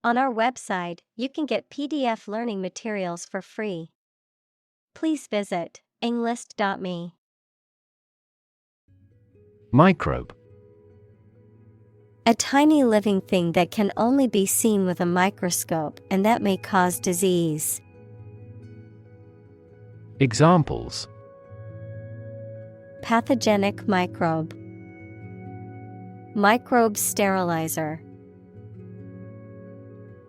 On our website, you can get PDF learning materials for free. Please visit englist.me. Microbe. A tiny living thing that can only be seen with a microscope and that may cause disease. Examples: Pathogenic microbe. Microbe sterilizer.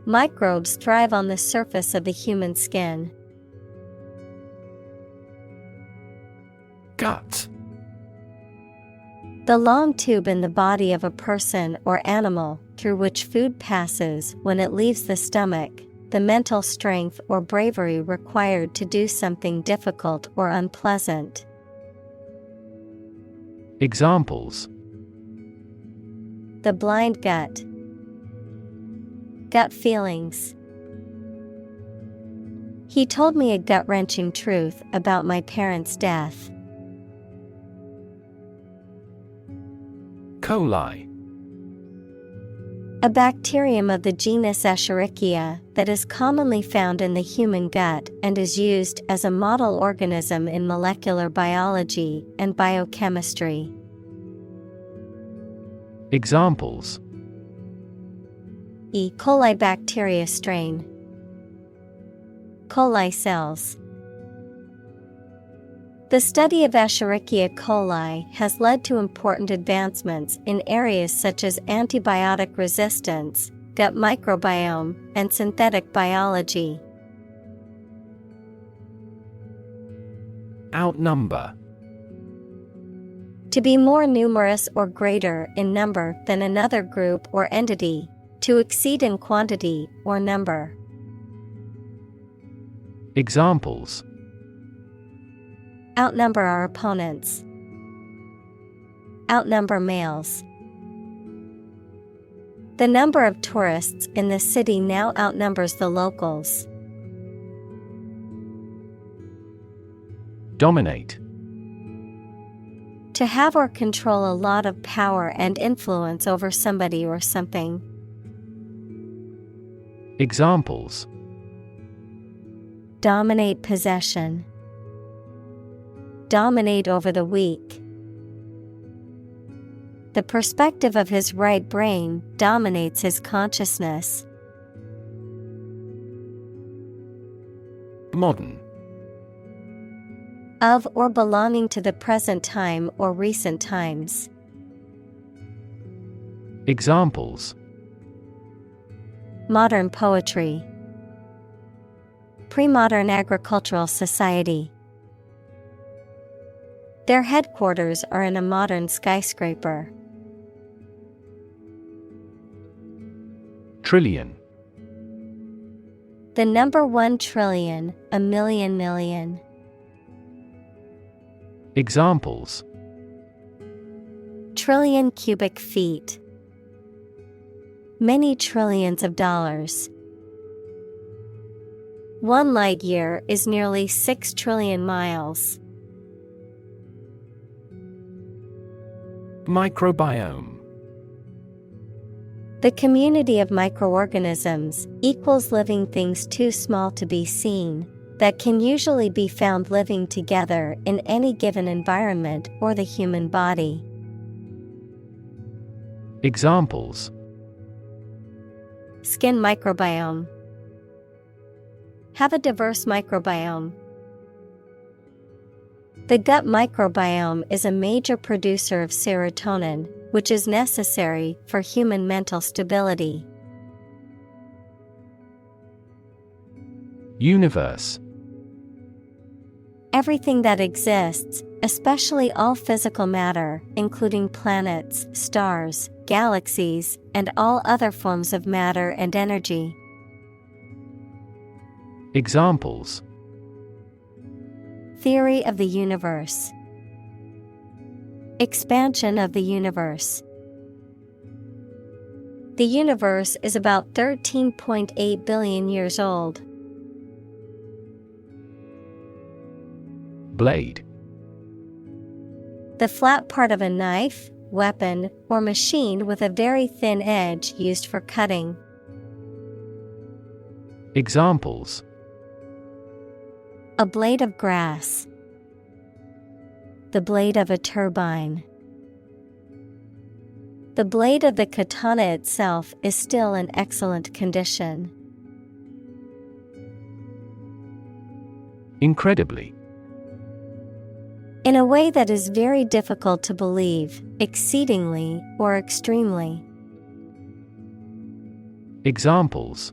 Microbes thrive on the surface of the human skin. Gut. The long tube in the body of a person or animal through which food passes when it leaves the stomach, the mental strength or bravery required to do something difficult or unpleasant. Examples: The blind gut. Gut feelings. He told me a gut-wrenching truth about my parents' death. Coli. A bacterium of the genus Escherichia that is commonly found in the human gut and is used as a model organism in molecular biology and biochemistry. Examples: E. coli bacteria strain. Coli cells. The study of Escherichia coli has led to important advancements in areas such as antibiotic resistance, gut microbiome, and synthetic biology. Outnumber. To be more numerous or greater in number than another group or entity, to exceed in quantity or number. Examples: Outnumber our opponents. Outnumber males. The number of tourists in the city now outnumbers the locals. Dominate. To have or control a lot of power and influence over somebody or something. Examples: Dominate possession. Dominate over the weak. The perspective of his right brain dominates his consciousness. Modern. Of or belonging to the present time or recent times. Examples: Modern poetry. Pre-modern agricultural society. Their headquarters are in a modern skyscraper. Trillion. The number 1 trillion, a million million. Examples: Trillion cubic feet. Many trillions of dollars. 1 light year is nearly 6 trillion miles. Microbiome. The community of microorganisms equals living things too small to be seen, that can usually be found living together in any given environment or the human body. Examples: Skin microbiome. Have a diverse microbiome. The gut microbiome is a major producer of serotonin, which is necessary for human mental stability. Universe. Everything that exists, especially all physical matter, including planets, stars, galaxies, and all other forms of matter and energy. Examples: Theory of the universe. Expansion of the universe. The universe is about 13.8 billion years old. Blade. The flat part of a knife, weapon, or machine with a very thin edge used for cutting. Examples: a blade of grass, the blade of a turbine. The blade of the katana itself is still in excellent condition. Incredibly. In a way that is very difficult to believe, exceedingly, or extremely. Examples: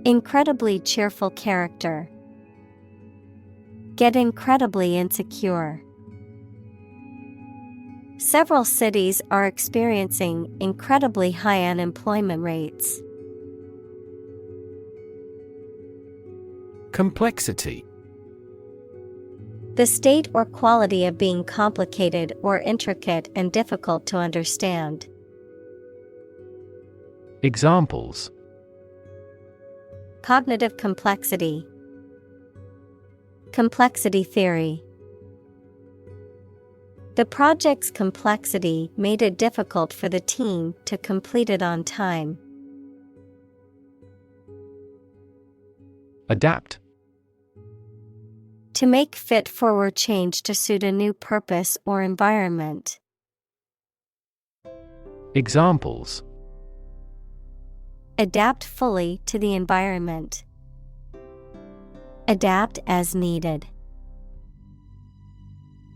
incredibly cheerful character. Get incredibly insecure. Several cities are experiencing incredibly high unemployment rates. Complexity. The state or quality of being complicated or intricate and difficult to understand. Examples: cognitive complexity. Complexity theory. The project's complexity made it difficult for the team to complete it on time. Adapt. To make fit for or change to suit a new purpose or environment. Examples: adapt fully to the environment. Adapt as needed.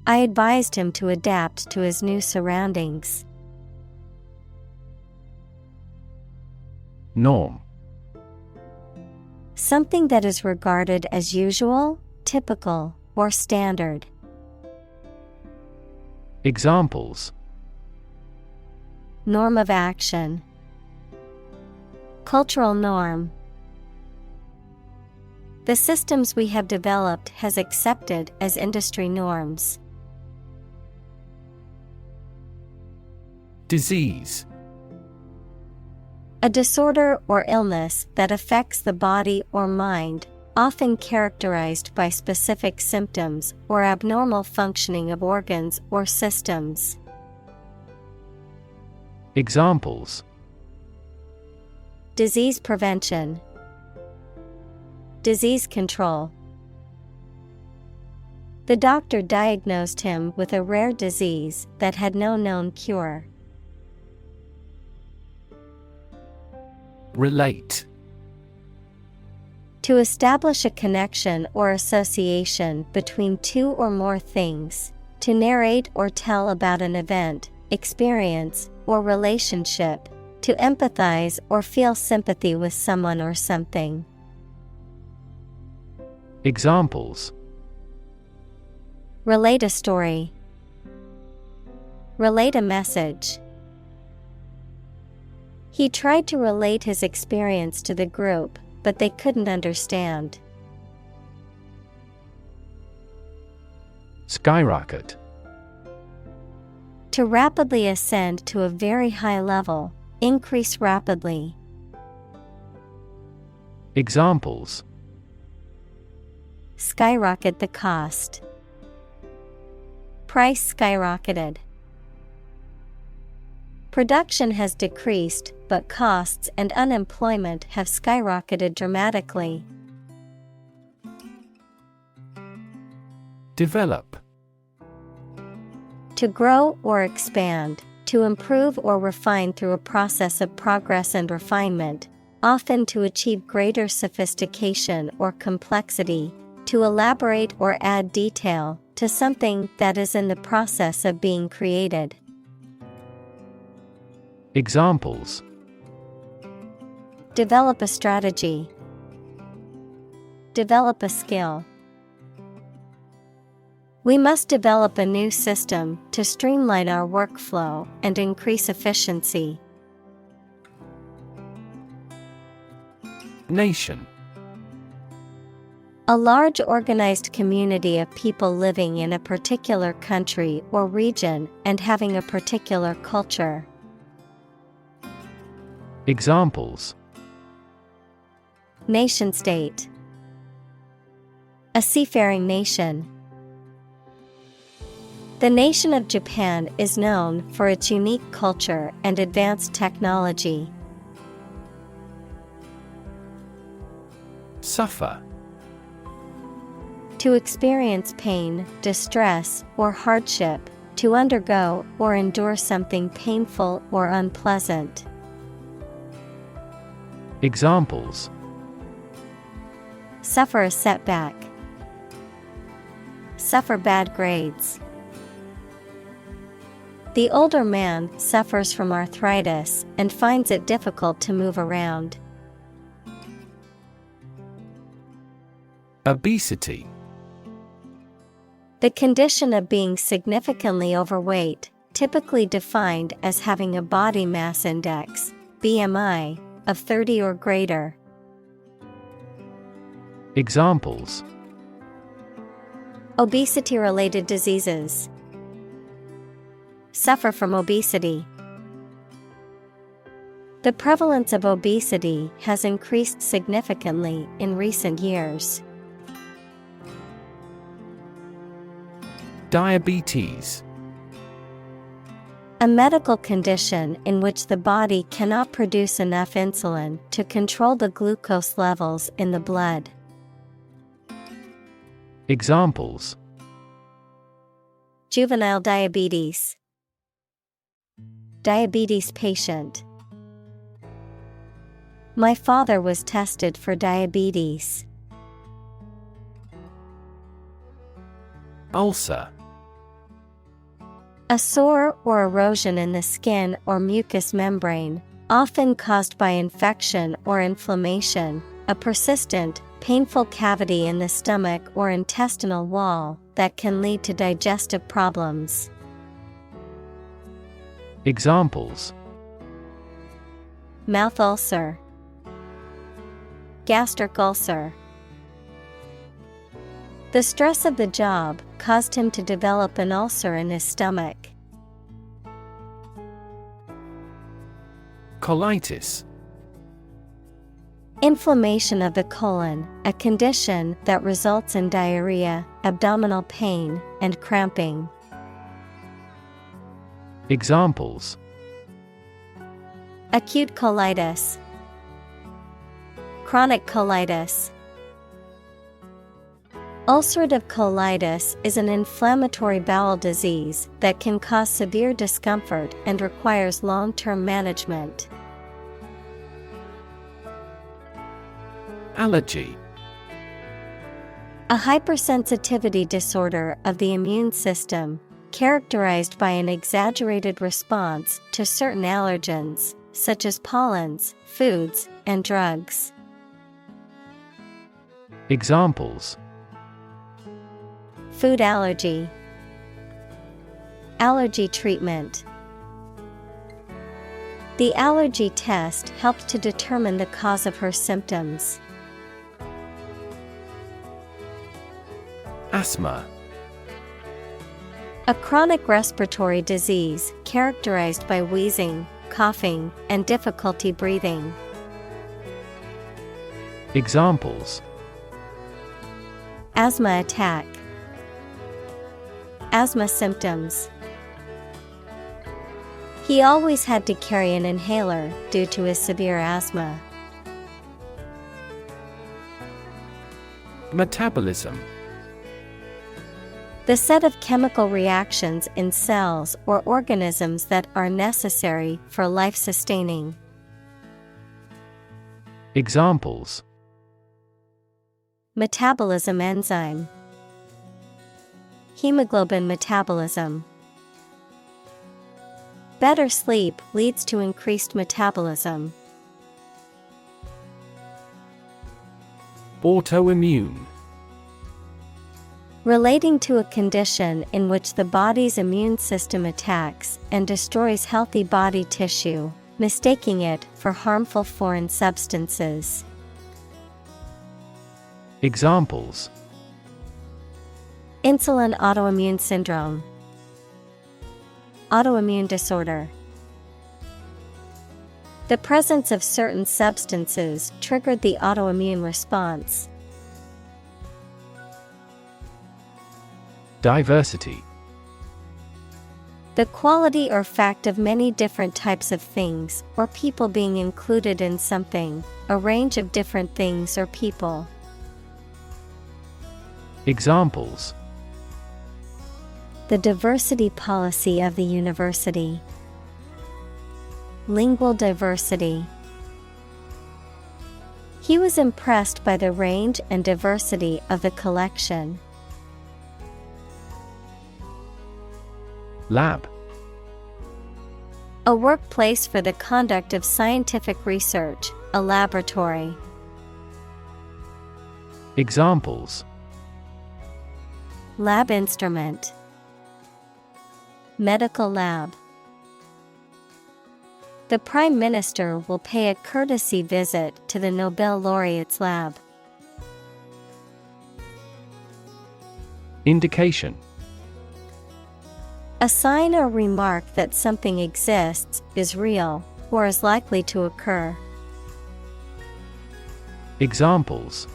I advised him to adapt to his new surroundings. Norm. Something that is regarded as usual, typical, or standard. Examples: norm of action. Cultural norm. The systems we have developed has accepted as industry norms. Disease. A disorder or illness that affects the body or mind, often characterized by specific symptoms or abnormal functioning of organs or systems. Examples: disease prevention. Disease control. The doctor diagnosed him with a rare disease that had no known cure. Relate. To establish a connection or association between two or more things, to narrate or tell about an event, experience, or relationship, to empathize or feel sympathy with someone or something. Examples: relate a story. Relate a message. He tried to relate his experience to the group, but they couldn't understand. Skyrocket. To rapidly ascend to a very high level, increase rapidly. Examples: skyrocket the cost. Price skyrocketed. Production has decreased, but costs and unemployment have skyrocketed dramatically. Develop. To grow or expand, to improve or refine through a process of progress and refinement, often to achieve greater sophistication or complexity, to elaborate or add detail to something that is in the process of being created. Examples: develop a strategy. Develop a skill. We must develop a new system to streamline our workflow and increase efficiency. Nation. A large organized community of people living in a particular country or region and having a particular culture. Examples: nation state. A seafaring nation. The nation of Japan is known for its unique culture and advanced technology. Suffer. To experience pain, distress, or hardship, to undergo or endure something painful or unpleasant. Examples: Suffer a setback. Suffer bad grades. The older man suffers from arthritis and finds it difficult to move around. Obesity. The condition of being significantly overweight, typically defined as having a body mass index, BMI, of 30 or greater. Examples: Obesity-related diseases. Suffer from obesity. The prevalence of obesity has increased significantly in recent years. Diabetes. A medical condition in which the body cannot produce enough insulin to control the glucose levels in the blood. Examples: Juvenile diabetes. Diabetes patient. My father was tested for diabetes. Ulcer. A sore or erosion in the skin or mucous membrane, often caused by infection or inflammation, a persistent, painful cavity in the stomach or intestinal wall that can lead to digestive problems. Examples: Mouth ulcer. Gastric ulcer. The stress of the job caused him to develop an ulcer in his stomach. Colitis. Inflammation of the colon, a condition that results in diarrhea, abdominal pain, and cramping. Examples: Acute colitis. Chronic colitis. Ulcerative colitis is an inflammatory bowel disease that can cause severe discomfort and requires long-term management. Allergy. A hypersensitivity disorder of the immune system, characterized by an exaggerated response to certain allergens, such as pollens, foods, and drugs. Examples: Food allergy. Allergy treatment. The allergy test helped to determine the cause of her symptoms. Asthma. A chronic respiratory disease characterized by wheezing, coughing, and difficulty breathing. Examples: Asthma attack. Asthma symptoms. He always had to carry an inhaler due to his severe asthma. Metabolism. The set of chemical reactions in cells or organisms that are necessary for life sustaining. Examples: Metabolism enzyme. Hemoglobin metabolism. Better sleep leads to increased metabolism. Autoimmune. Relating to a condition in which the body's immune system attacks and destroys healthy body tissue, mistaking it for harmful foreign substances. Examples: Insulin autoimmune syndrome. Autoimmune disorder. The presence of certain substances triggered the autoimmune response. Diversity. The quality or fact of many different types of things or people being included in something, a range of different things or people. Examples: the diversity policy of the university. Lingual diversity. He was impressed by the range and diversity of the collection. Lab. A workplace for the conduct of scientific research, a laboratory. Examples: Lab instrument. Medical lab. The Prime Minister will pay a courtesy visit to the Nobel laureate's lab. Indication. A sign or remark that something exists, is real, or is likely to occur. Examples: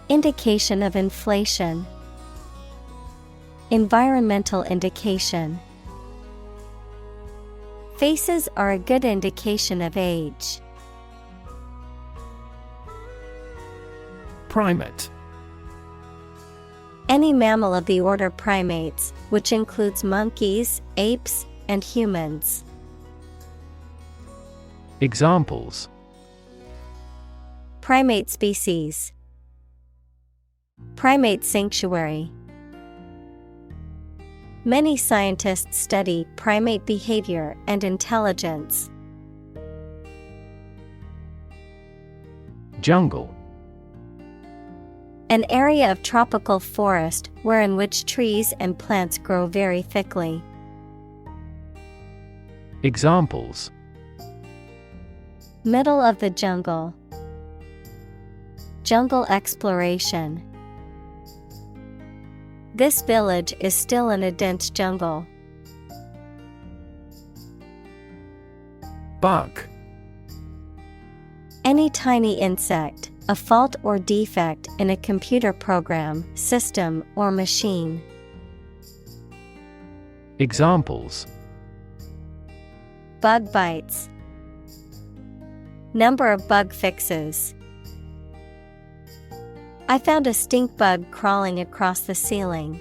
Indication of inflation. Environmental indication. Faces are a good indication of age. Primate. Any mammal of the order primates, which includes monkeys, apes, and humans. Examples: Primate species. Primate sanctuary. Many scientists study primate behavior and intelligence. Jungle. An area of tropical forest wherein which trees and plants grow very thickly. Examples: Middle of the jungle. Jungle exploration. This village is still in a dense jungle. Bug. Any tiny insect, a fault or defect in a computer program, system, or machine. Examples: Bug bites. Number of bug fixes. I found a stink bug crawling across the ceiling.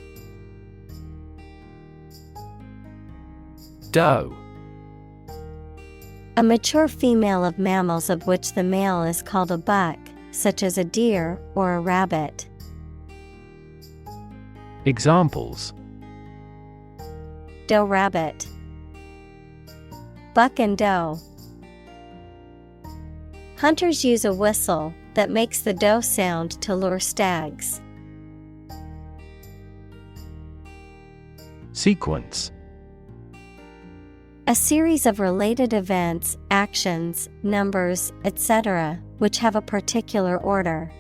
Doe. A mature female of mammals of which the male is called a buck, such as a deer or a rabbit. Examples: Doe rabbit. Buck and doe. Hunters use a whistle that makes the doe sound to lure stags. Sequence. A series of related events, actions, numbers, etc., which have a particular order.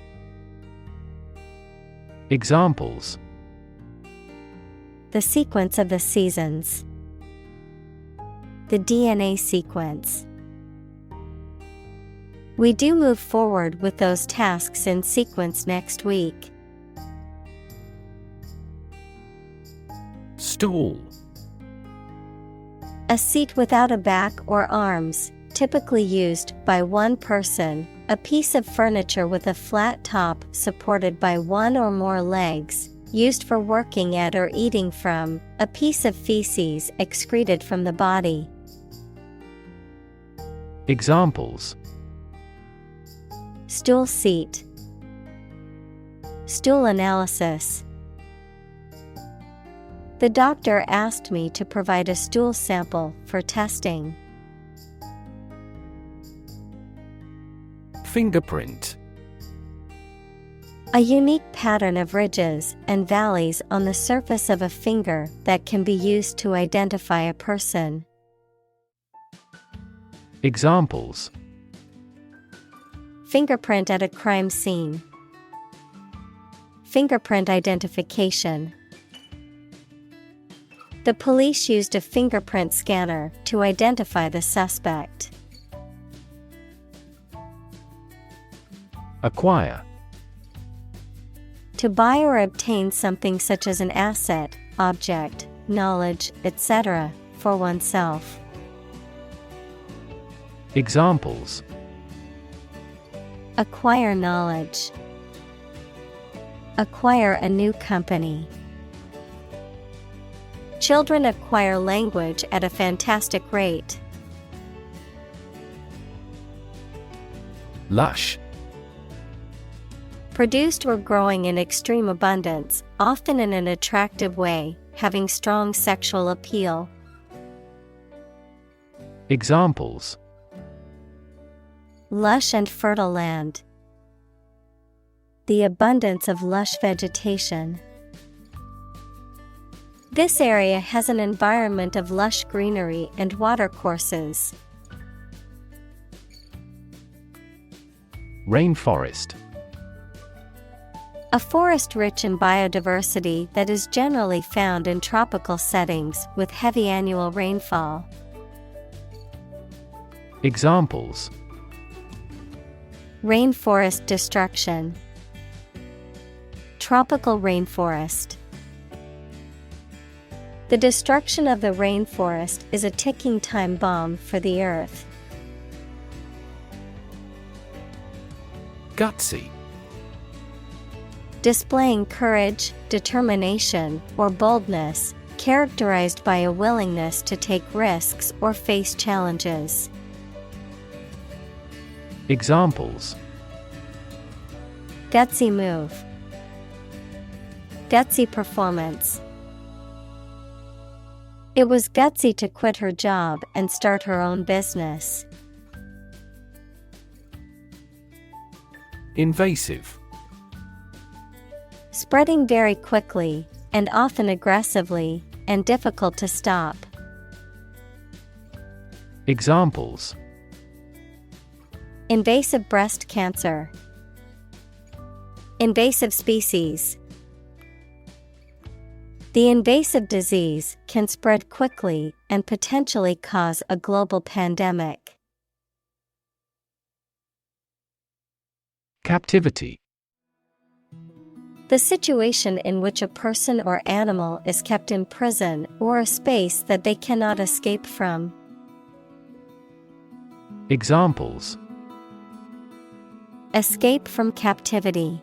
Examples: The sequence of the seasons. The DNA sequence. We do move forward with those tasks in sequence next week. Stool. A seat without a back or arms, typically used by one person, a piece of furniture with a flat top supported by one or more legs, used for working at or eating from, a piece of feces excreted from the body. Examples: Stool seat. Stool analysis. The doctor asked me to provide a stool sample for testing. Fingerprint. A unique pattern of ridges and valleys on the surface of a finger that can be used to identify a person. Examples: Fingerprint at a crime scene. Fingerprint identification. The police used a fingerprint scanner to identify the suspect. Acquire. To buy or obtain something such as an asset, object, knowledge, etc., for oneself. Examples: Acquire knowledge. Acquire a new company. Children acquire language at a fantastic rate. Lush. Produced or growing in extreme abundance, often in an attractive way, having strong sexual appeal. Examples: Lush and fertile land. The abundance of lush vegetation. This area has an environment of lush greenery and watercourses. Rainforest. A forest rich in biodiversity that is generally found in tropical settings with heavy annual rainfall. Examples: Rainforest destruction. Tropical rainforest. The destruction of the rainforest is a ticking time bomb for the Earth. Gutsy. Displaying courage, determination, or boldness, characterized by a willingness to take risks or face challenges. Examples: Gutsy move. Gutsy performance. It was gutsy to quit her job and start her own business. Invasive. Spreading very quickly, and often aggressively, and difficult to stop. Examples: Invasive breast cancer. Invasive species. The invasive disease can spread quickly and potentially cause a global pandemic. Captivity. The situation in which a person or animal is kept in prison or a space that they cannot escape from. Examples: Escape from captivity.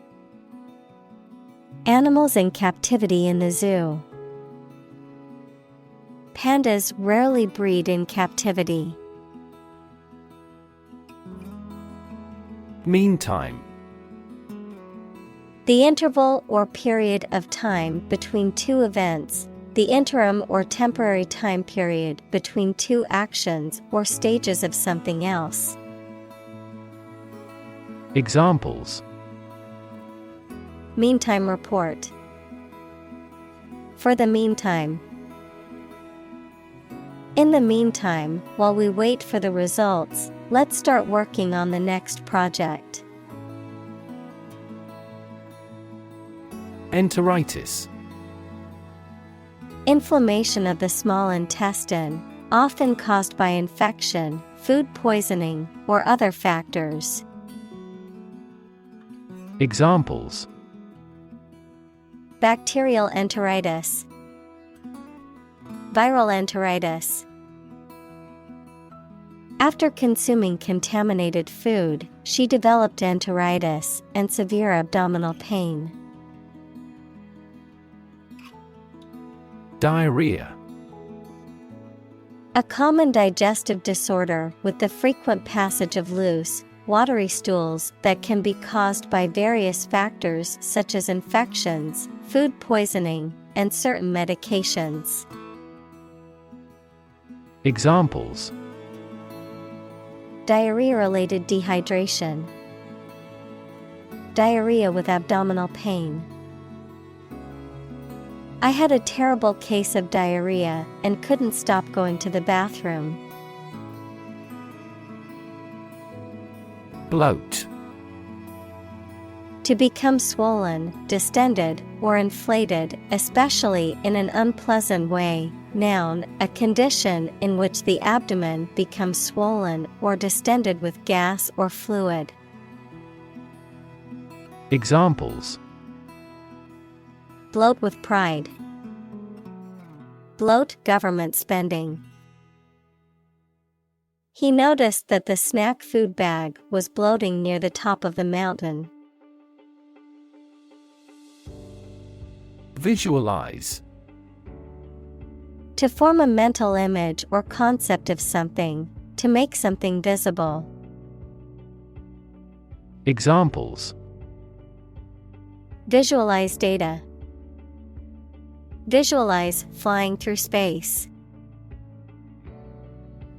Animals in captivity in the zoo. Pandas rarely breed in captivity. Meantime. The interval or period of time between two events, the interim or temporary time period between two actions or stages of something else. Examples: Meantime report. For the meantime. In the meantime, while we wait for the results, let's start working on the next project. Enteritis. Inflammation of the small intestine, often caused by infection, food poisoning, or other factors. Examples: Bacterial enteritis. Viral enteritis. After consuming contaminated food, she developed enteritis and severe abdominal pain. Diarrhea. A common digestive disorder with the frequent passage of loose, watery stools that can be caused by various factors such as infections, food poisoning, and certain medications. Examples: Diarrhea-related dehydration. Diarrhea with abdominal pain. I had a terrible case of diarrhea and couldn't stop going to the bathroom. Bloat. To become swollen, distended, or inflated, especially in an unpleasant way. Noun, a condition in which the abdomen becomes swollen or distended with gas or fluid. Examples: Bloat with pride. Bloat government spending. He noticed that the snack food bag was bloating near the top of the mountain. Visualize. To form a mental image or concept of something, to make something visible. Examples: Visualize data. Visualize flying through space.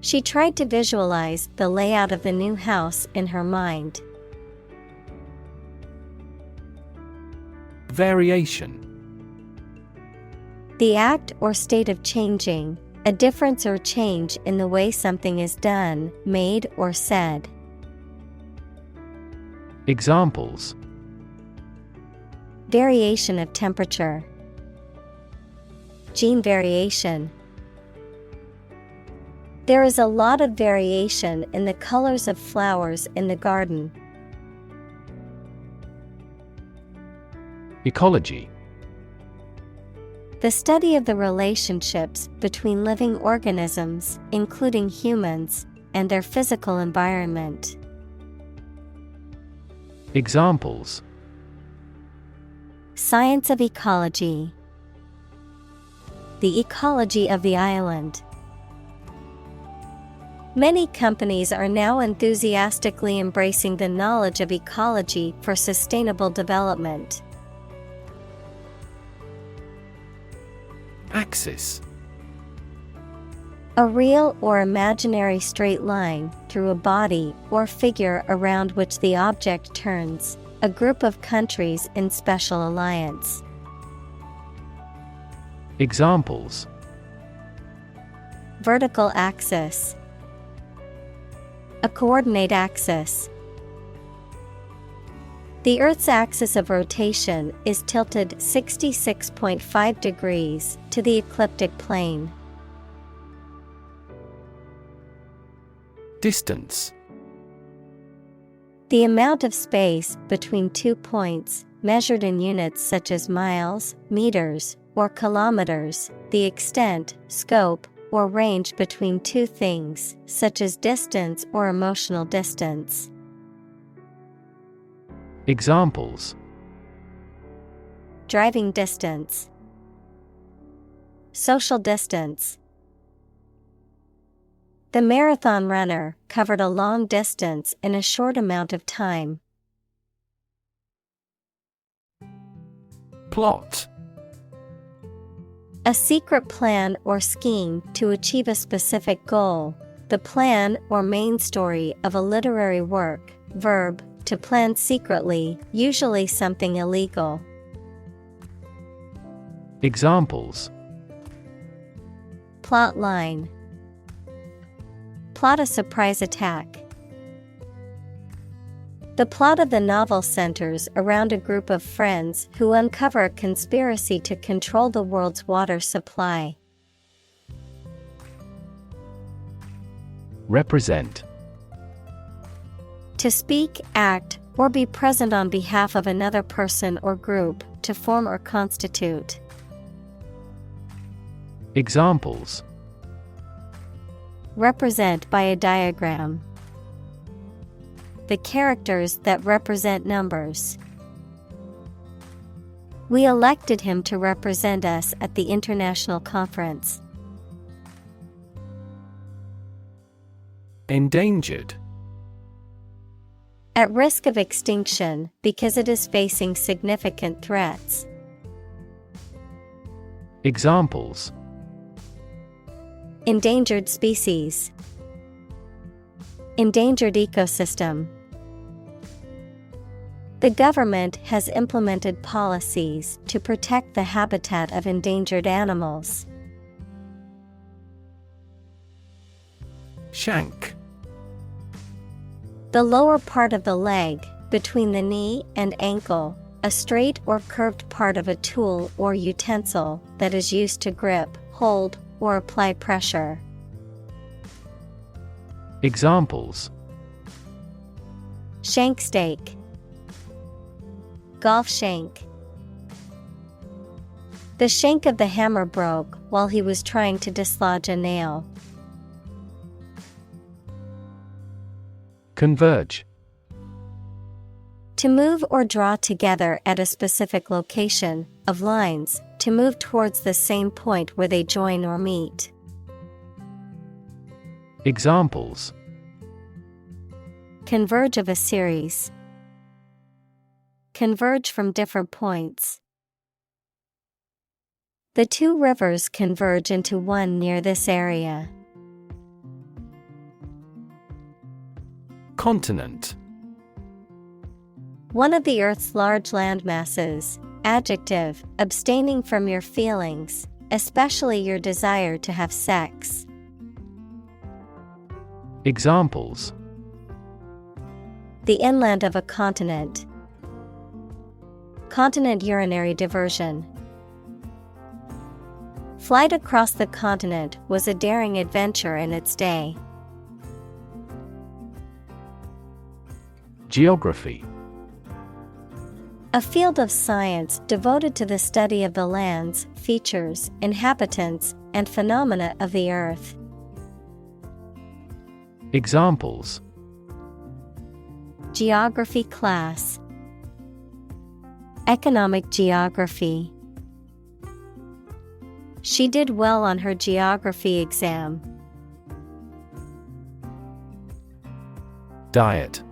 She tried to visualize the layout of the new house in her mind. Variation. The act or state of changing, a difference or change in the way something is done, made, or said. Examples: Variation of temperature. Gene variation. There is a lot of variation in the colors of flowers in the garden. Ecology. The study of the relationships between living organisms, including humans, and their physical environment. Examples: Science of ecology. The ecology of the island. Many companies are now enthusiastically embracing the knowledge of ecology for sustainable development. Axis. A real or imaginary straight line through a body or figure around which the object turns, a group of countries in special alliance. Examples: Vertical axis. A coordinate axis. The Earth's axis of rotation is tilted 66.5 degrees to the ecliptic plane. Distance. The amount of space between 2 points, measured in units such as miles, meters, or kilometers, the extent, scope, or range between two things, such as distance or emotional distance. Examples: Driving distance. Social distance. The marathon runner covered a long distance in a short amount of time. Plot. A secret plan or scheme to achieve a specific goal, the plan or main story of a literary work. Verb, to plan secretly, usually something illegal. Examples: Plot line. Plot a surprise attack. The plot of the novel centers around a group of friends who uncover a conspiracy to control the world's water supply. Represent. To speak, act, or be present on behalf of another person or group, to form or constitute. Examples: Represent by a diagram. The characters that represent numbers. We elected him to represent us at the international conference. Endangered. At risk of extinction because it is facing significant threats. Examples: Endangered species. Endangered ecosystem. The government has implemented policies to protect the habitat of endangered animals. Shank. The lower part of the leg, between the knee and ankle, a straight or curved part of a tool or utensil that is used to grip, hold, or apply pressure. Examples: Shank steak. Golf shank. The shank of the hammer broke while he was trying to dislodge a nail. Converge. To move or draw together at a specific location, of lines, to move towards the same point where they join or meet. Examples: Converge of a series. Converge from different points. The two rivers converge into one near this area. Continent. One of the Earth's large landmasses. Adjective, abstaining from your feelings, especially your desire to have sex. Examples: The inland of a continent. Continent urinary diversion. Flight across the continent was a daring adventure in its day. Geography. A field of science devoted to the study of the lands, features, inhabitants, and phenomena of the earth. Examples: Geography class. Economic geography. She did well on her geography exam. Diet.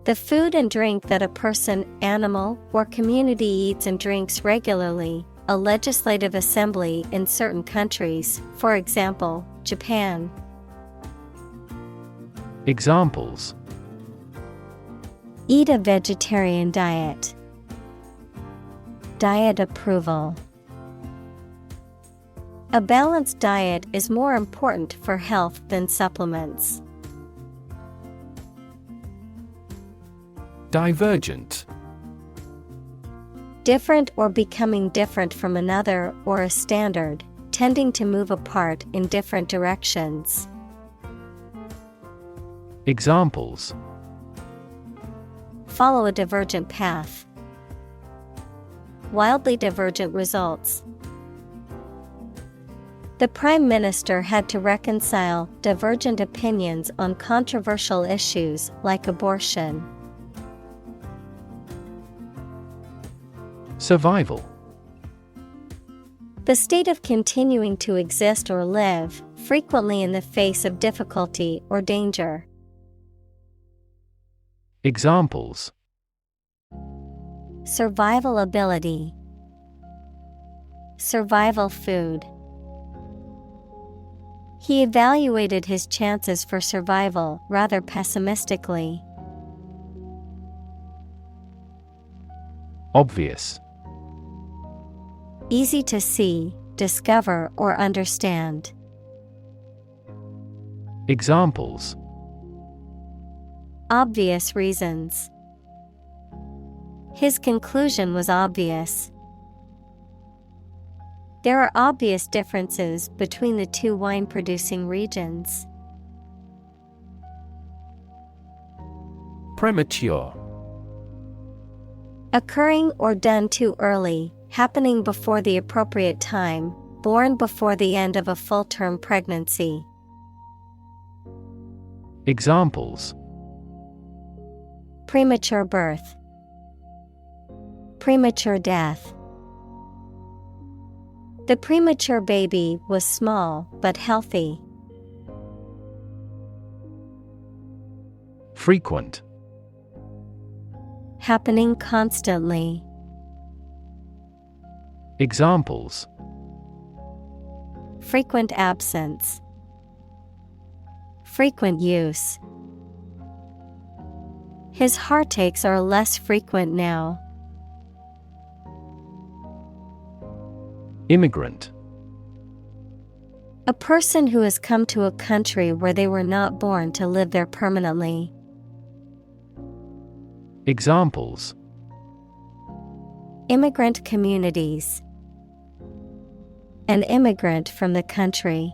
The food and drink that a person, animal, or community eats and drinks regularly, a legislative assembly in certain countries, for example, Japan. Examples: Eat a vegetarian diet. Diet approval. A balanced diet is more important for health than supplements. Divergent. Different or becoming different from another or a standard, tending to move apart in different directions. Examples: Follow a divergent path. Wildly divergent results. The Prime Minister had to reconcile divergent opinions on controversial issues like abortion. Survival. The state of continuing to exist or live, frequently in the face of difficulty or danger. Examples: Survival ability. Survival food. He evaluated his chances for survival rather pessimistically. Obvious. Easy to see, discover, or understand. Examples: Obvious reasons. His conclusion was obvious. There are obvious differences between the two wine-producing regions. Premature. Occurring or done too early, happening before the appropriate time, born before the end of a full-term pregnancy. Examples: Premature birth. Premature death. The premature baby was small but healthy. Frequent. Happening constantly. Examples: Frequent absence. Frequent use. His heartaches are less frequent now. Immigrant. A person who has come to a country where they were not born to live there permanently. Examples: Immigrant communities. An immigrant from the country.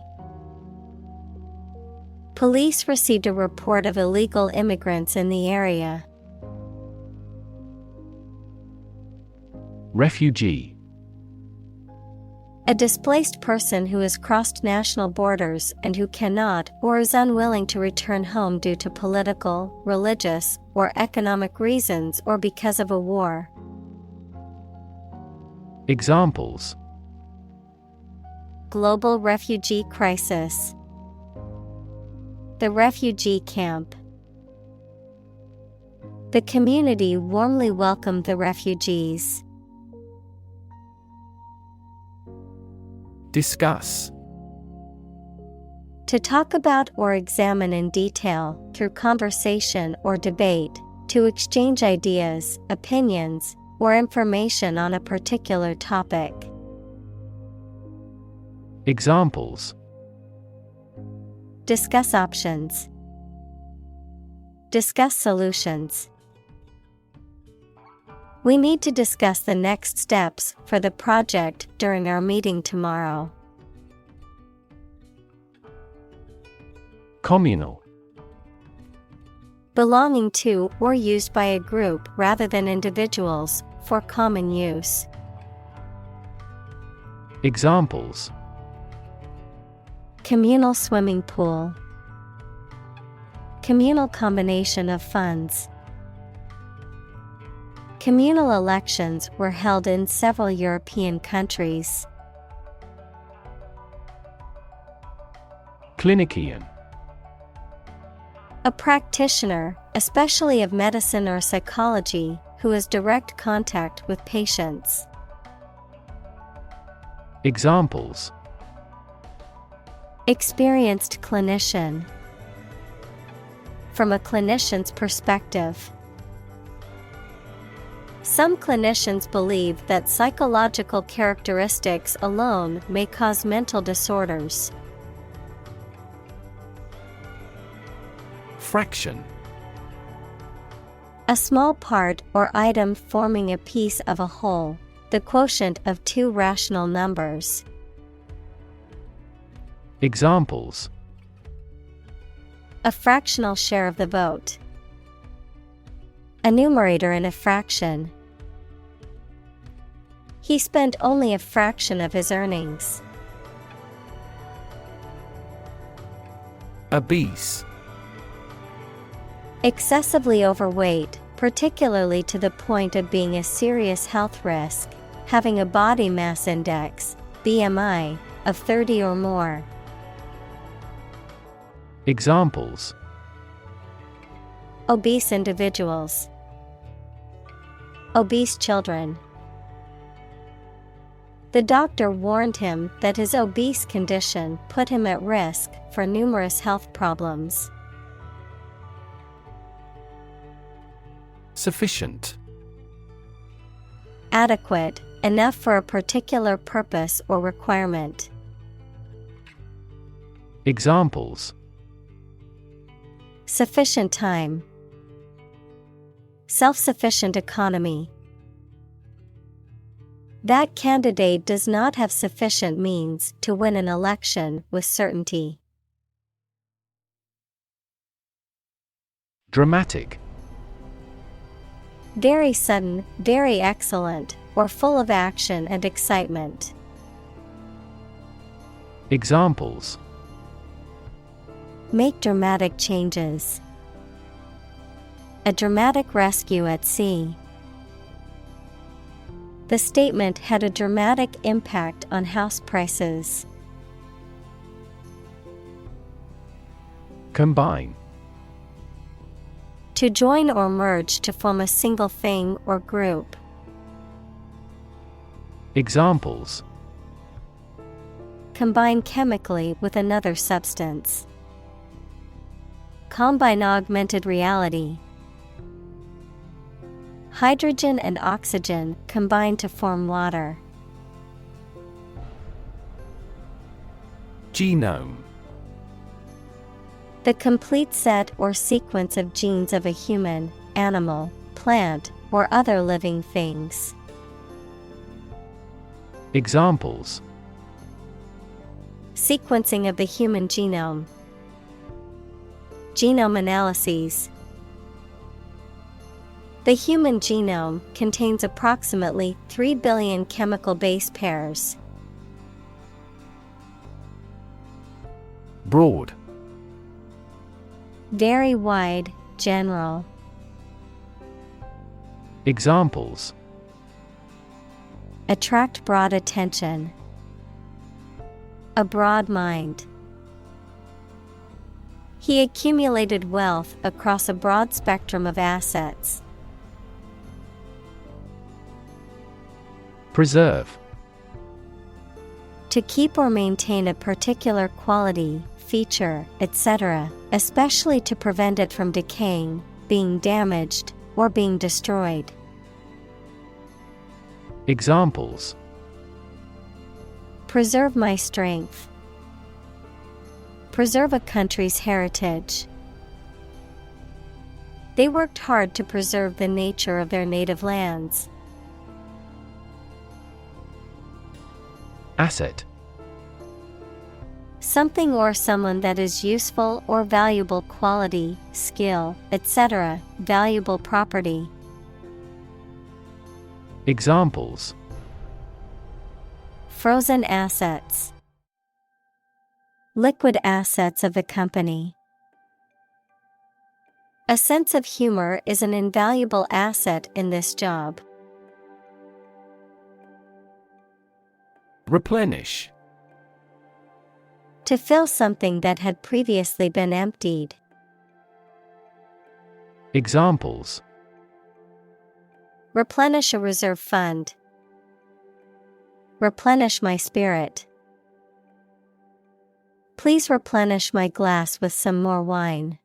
Police received a report of illegal immigrants in the area. Refugee. A displaced person who has crossed national borders and who cannot or is unwilling to return home due to political, religious, or economic reasons or because of a war. Examples: Global refugee crisis. The refugee camp. The community warmly welcomed the refugees. Discuss. To talk about or examine in detail, through conversation or debate, to exchange ideas, opinions, or information on a particular topic. Examples: Discuss options. Discuss solutions. We need to discuss the next steps for the project during our meeting tomorrow. Communal. Belonging to or used by a group rather than individuals, for common use. Examples: Communal swimming pool. Communal combination of funds. Communal elections were held in several European countries. Clinician. A practitioner, especially of medicine or psychology, who has direct contact with patients. Examples: Experienced clinician. From a clinician's perspective. Some clinicians believe that psychological characteristics alone may cause mental disorders. Fraction. A small part or item forming a piece of a whole, the quotient of two rational numbers. Examples: A fractional share of the vote. A numerator in a fraction. He spent only a fraction of his earnings. Obese. Excessively overweight, particularly to the point of being a serious health risk, having a body mass index, BMI, of 30 or more. Examples: Obese individuals. Obese children. The doctor warned him that his obese condition put him at risk for numerous health problems. Sufficient. Adequate, enough for a particular purpose or requirement. Examples: Sufficient time. Self-sufficient economy. That candidate does not have sufficient means to win an election with certainty. Dramatic. Very sudden, very excellent, or full of action and excitement. Examples: Make dramatic changes. A dramatic rescue at sea. The statement had a dramatic impact on house prices. Combine. To join or merge to form a single thing or group. Examples: Combine chemically with another substance. Combine augmented reality. Hydrogen and oxygen combine to form water. Genome. The complete set or sequence of genes of a human, animal, plant, or other living things. Examples: Sequencing of the human genome. Genome analyses. The human genome contains approximately 3 billion chemical base pairs. Broad. Very wide, general. attract broad attention. A broad mind. He accumulated wealth across a broad spectrum of assets. Preserve. To keep or maintain a particular quality, feature, etc., especially to prevent it from decaying, being damaged, or being destroyed. Examples: preserve my strength. Preserve a country's heritage. They worked hard to preserve the nature of their native lands. Asset. Something or someone that is useful or valuable quality, skill, etc., valuable property. Examples: frozen assets. Liquid assets of the company. A sense of humor is an invaluable asset in this job. Replenish. To fill something that had previously been emptied. Examples: replenish a reserve fund. Replenish my spirit. Please replenish my glass with some more wine.